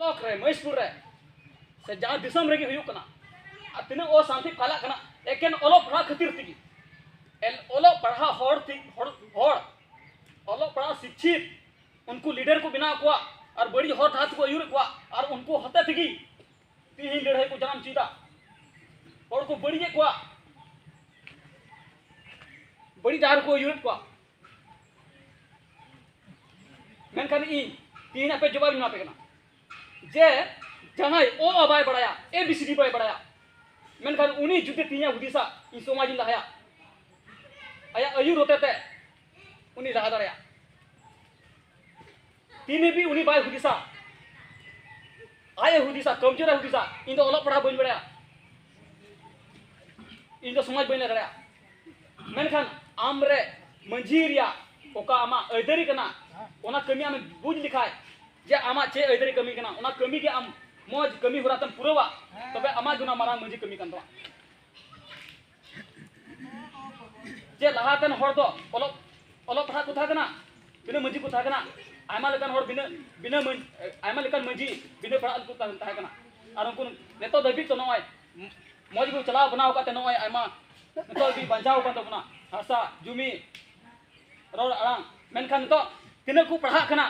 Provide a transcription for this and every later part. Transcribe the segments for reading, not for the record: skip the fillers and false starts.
block रे महेशपुर रे से जहाँ दिसम रेगी हुयुक कना तीना ओ शांति काला कना एकेन ओलो पढ़ा खातिर तिगी ओलो पढ़ा हर ओलो पढ़ा शिक्षित उनको लीडर को बिना को और बड़ी हर हाथ को अयुर को और उनको हते तिगी तीही लड़ाई को जाम चीदा और को बड़ी को बड़ी डार को अयुर को मेनखान इ तीन आपे जवाब ना पे कना जे जहां ओ अबाय बड़ाया ए बीसीडी बाय बड़ाया मेनखान उनी जुते तीन हुदिसा इ समाज लहाया आया अयुर होते ते उनी रहा दड़या तीन भी उनी बाय हुदिसा आए हुदिसा कमजोर हुदिसा इन दो ओलग पढ़ा बन बड़ाया इन दो समाज बन दड़या मेनखान आमरे मंझी रिया ओका आमा अदरी कना ओना कमी आम बुझ लिखाय जे आमा चे अदरी कमी कना ओना कमी के आम मौज कमी होरातन पुरवा तबे आमा जुना मारा मंझी कमी कन दवा जे लहातन हर दो ओलो पढ़ा को था कना बिना मंझी को था कना आयमा लेकन हर बिना आयमा लेकन मंझी बिना पढ़ा को था कना और उनको नेतो दबी तो नय मौज को चलाव बनाव काते नय आयमा नेतो भी बंजाव का तबना हासा जुमी रोड आराम मेनखान तो तीन को पढ़ा कना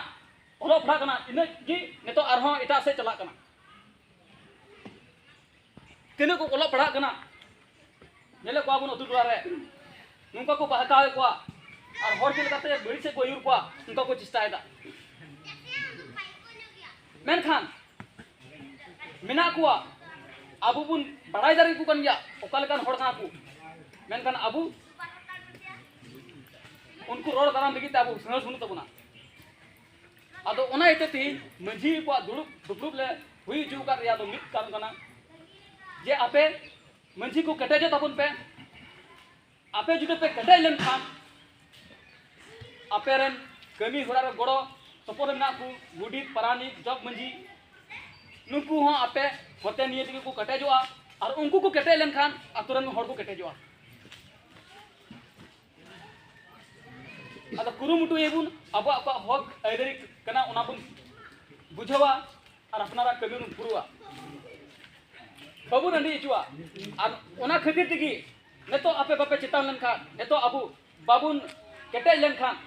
ओलो पढ़ा कना इन जी नेतो आरहो एटा से चला कना तीन को ओलो पढ़ा कना नेले को आबुन अतु दुआरे नुका को बहकावे को और हर चल काते बड़ी से को युर को नुका को चेष्टायदा मेनखान मेना को आबु बुन बड़ाई दारी को कन गया ओकालकान हर कना को मेनखान आबु उनको रोड दाराम लगी आबु सहज हुनु तबना आदो ओना इते मंझी को दुड़ुब ले हुई जू का रिया तो मित काम कना जे आपे मंझी को कटेजे तबन पे आपे जुदे पे कटे लेन खान आपे रन कमी होरा गड़ो सपोर मेना को गुडी परानी जग मंझी नुकु हो आपे होते निये को कटेजोआ और उनको को कटे लेन खान अतुरन हर को कटेजोआ अदा कुरुमुटु येबुन अब हक अदरी कना ओना बुन बुझावा और अपनारा कमी बुन पुरुआ बाबू नंदी इचुआ और ओना खातिर तिगी नेतो आपे बापे चितान लेन खान नेतो अबु बाबुन केटे लेन खान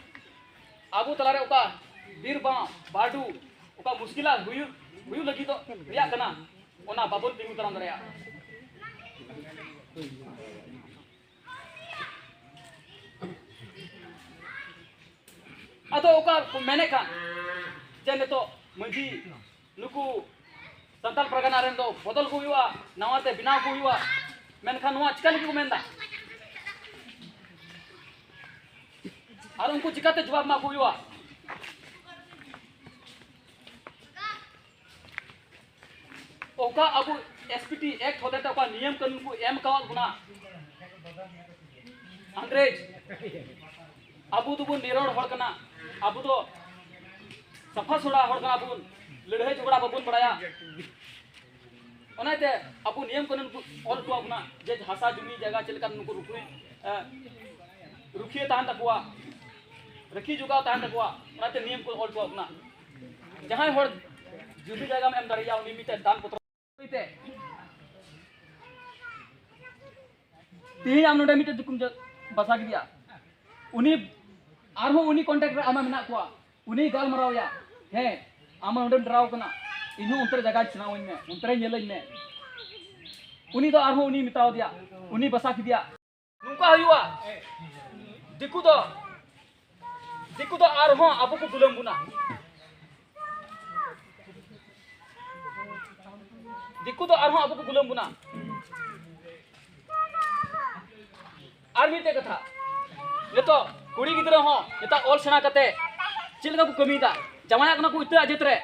अबु तलारे ओका बीरबा बाडू ओका मुश्किला हुयु लगी तो रिया कना ओना बाबुन तिंगु तरम दरया अतो ओका मेने खान जे नेतो मंझी नुकु संताल प्रगना रेन दो बदल को हुआ नवाते बिना को हुआ मेनखान नवा चिका लगी को मेनदा और उनको चिकाते जवाब मा को हुआ ओका अब एसपीटी एक्ट होते तो ओका नियम कानून को एम कावल गुना अंग्रेज अबु दुबु निरोड़ हड़ कना अबु तो सफा सोड़ा हड़ कना अबु लड़ाई झगड़ा बाबुन बड़ाया ओनाते अबु नियम कानून को ऑल को अपना जे भाषा जमी जगह चलका नुको रुखिए तान तकवा रखी जुगाव तान तकवा ओनाते नियम को ऑल को अपना जहां हड़ जुदी जगह में एम दरिया उनी मिते दान पत्र इते तीन आम नोडे मिते दुकुम बसा गिया उनी आरहो उनी कांटेक्ट आमा मेना को उनी गाल मरावया हे आमा नोडे डराव कना इनो उनतर जगह चनावኝ में उनतरे नेलኝ में उनी तो आरहो उनी मिताव दिया उनी बसा दिया नुका हुआ दिकु तो आरहो आबो को गुलम बुना दिकु तो आरहो आबो को गुलम बुना आर मिते कथा लेतो कुड़ी गिदरा हो नेता ऑल सेना कते चिलका को कमीदा जमाया कना को इता जतरे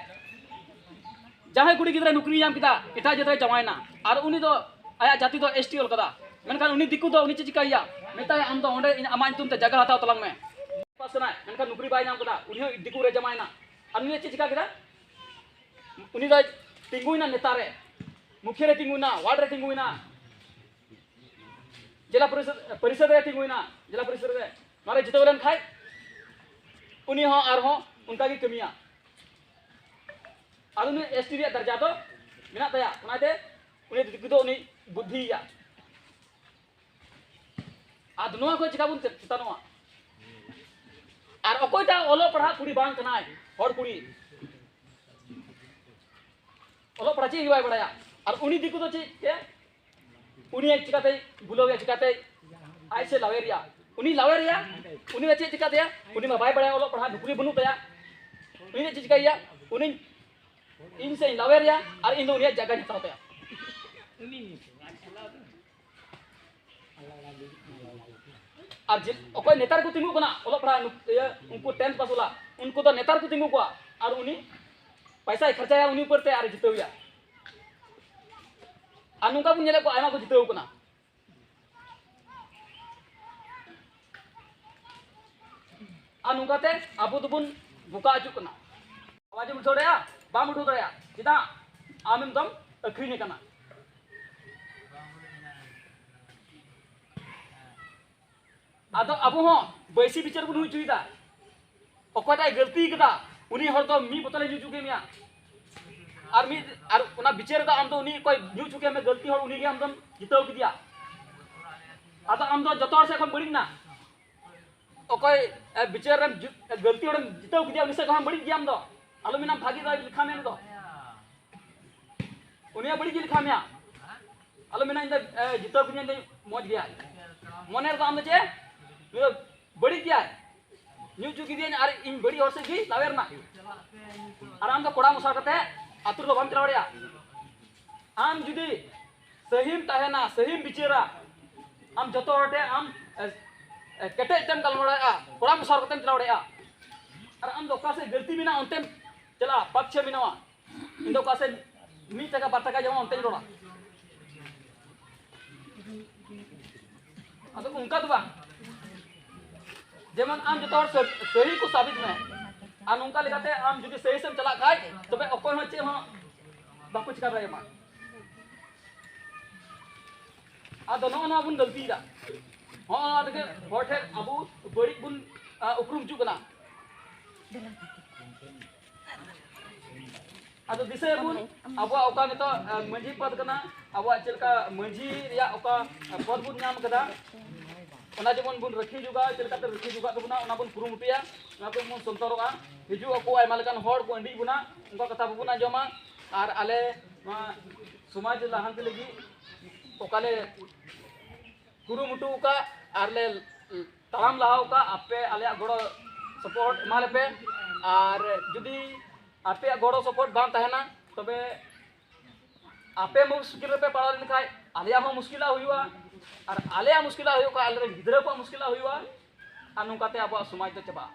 जहां कुड़ी गिदरा नौकरी नाम किदा इता जतरे जमायना और उनी तो आया जाति तो एसटी ऑल कदा मेनखान उनी दिकु तो उनी चिकाया मेता आम तो ओंडे आमा तुम ते जगह हताव तलंग में पासना मेनखान नौकरी बाय नाम कदा उनी दिकु रे जमायना और उनी चिका किदा उनी दा तिंगुइना नेता रे मुखिया रे तिंगुइना वार्ड रे तिंगुइना जिला परिषद रे तिंगुइना जिला परिषद रे मारे जितवलन खाय उनी हो आर हो उनका की कमिया ᱟᱫᱚ ᱱᱩᱭ ST ᱨᱮᱭᱟᱜ ᱫᱟᱨᱡᱟ ᱫᱚ ᱢᱮᱱᱟᱜ ᱛᱟᱭᱟ ᱚᱱᱟᱛᱮ ᱩᱱᱤ ᱫᱤᱠᱩ ᱫᱚ ᱩᱱᱤ ᱵᱩᱫᱽᱫᱷᱤᱭᱟ ᱟᱫᱚ ᱱᱚᱣᱟ ᱠᱚ ᱪᱤᱠᱟ ᱵᱚᱱ ᱪᱮᱛᱟᱱᱚᱜᱼᱟ ᱟᱨ ᱚᱠᱚᱭᱴᱟᱜ ᱚᱞᱚᱜ ᱯᱟᱲᱦᱟᱜ ᱠᱩᱲᱤ ᱵᱟᱝ ᱠᱟᱱᱟᱭ ᱦᱚᱲ ᱠᱩᱲᱤ ᱚᱞᱚᱜ ᱯᱟᱲᱦᱟᱜ ᱪᱮᱫ ᱜᱮ ᱵᱟᱭ ᱵᱟᱲᱟᱭᱟ ᱟᱨ ᱩᱱᱤ ᱫᱤᱠᱩ ᱫᱚ ᱪᱮᱫ ᱩᱱᱤ ᱪᱤᱠᱟᱹᱛᱮ ᱵᱩᱞᱟᱹᱣᱮᱭᱟ ᱪᱤᱠᱟᱹᱛᱮ ᱟᱡ ᱥᱮ ᱞᱟᱣᱮᱨᱮᱭᱟ ᱩᱱᱤ ᱞᱟᱣᱮᱨᱮᱭᱟ ᱩᱱᱤ ᱫᱚ ᱪᱮᱫ ᱪᱤᱠᱟᱹᱛᱮᱭᱟ ᱩᱱᱤ ᱢᱟ ᱵᱟᱭ ᱵᱟᱲᱟᱭᱟ ᱚᱞᱚᱜ ᱯᱟᱲᱦᱟᱜ ᱱᱩᱠᱨᱤ ᱵᱟᱹᱱᱩᱜ ᱛᱟᱭᱟ ᱩᱱᱤ ᱫᱚ ᱪᱮᱫ ᱪᱤᱠᱟᱹᱭᱮᱭᱟ ᱩᱱᱤ ᱤᱧ ᱥᱮ ᱞᱟᱣᱮᱨᱮᱭᱟ ᱟᱨ ᱤᱧ ᱫᱚ ᱩᱱᱤᱭᱟᱜ ᱡᱟᱭᱜᱟᱧ ᱦᱟᱛᱟᱣ ᱛᱟᱭᱟ আর যে অকয় নেতার কো তিঙ্গু কনা অল পড়া উনকো 10th পাস वाला उनको तो नेतार को तिंगु को और उनी पैसा खर्चाया उनी ऊपर ते आर जितौया आ नुका बुन नेले को आयमा को जितौ कना आ नुका ते अबो दुबुन बुका आजु कना आवाज उठो दया बाम उठो दया चिदा आमिम दम अखरिने कना आदो अब हो बैसी विचार बन हुईदा अकयटा गलती कदा उनी हर तो मी बोतले न्यू चुके मिया और मी और उना विचार दा आम तो उनी कोई न्यू चुके में गलती हर उनी के हम दम जितौ किदिया आदो आम तो जतो से खम बड़ी ना अकय विचार गलती हर जितौ किदिया उनी से हम बड़ी दिया हम दो आलो मिना भागी दा लिखा में दो उनी बड़ी लिखा मिया आलो मिना इंदा जितौ किदिया मौज गया मने तो आम दे बड़ी क्या न्यू चुकी दिया और इन बड़ी और से भी लावेर ना आराम तो कोड़ा मुसा करते आतुर को बम चलावड़िया आम जुदी सहीम तहना सहीम बिचेरा आम जतो हटे आम कटे टेम गलमड़ाया कोड़ा मुसा करते चलावड़िया और आम दो का से गलती बिना उनते चला पक्ष बिना इन दो का से मी टका बार टका जमा उनते रोड़ा अतो उनका तो बा जेमन आम जो तोर सही को साबित में आम उनका लेकाते आम जुदी सही से चला खाय तबे अकोय हो चे हो बाको चिका रहे मा आदो नो नो बुन गलती दा हो आदके होठे अबु बड़ी बुन उपरुम जु कना आदो दिसे बुन अबु ओका ने तो मंजी पद कना अबु चलका मंजी रिया ओका पद बुन नाम कदा ओना जेमन बुन रखी जुगा चलकाते रखी जुगा तबना ओना बुन कुरुमुटिया ओना को मन संतरोगा हिजु को आयमा लेकान हर को अंडी बुना उनका कथा बुना जमा और आले समाज लाहांत लगी ओकाले कुरुमुटु का आरले तालाम लाहाव का आपे आले गड़ो सपोर्ट माले पे और जुदी आपे गड़ो सपोर्ट बां तहना तबे आपे मुश्किल पे पड़ा लिखाय आलिया हो मुश्किला हुआ और आलिया मुश्किला हुआ आले गिदरा को मुश्किला हुआ और नुकाते अब समाज तो चबा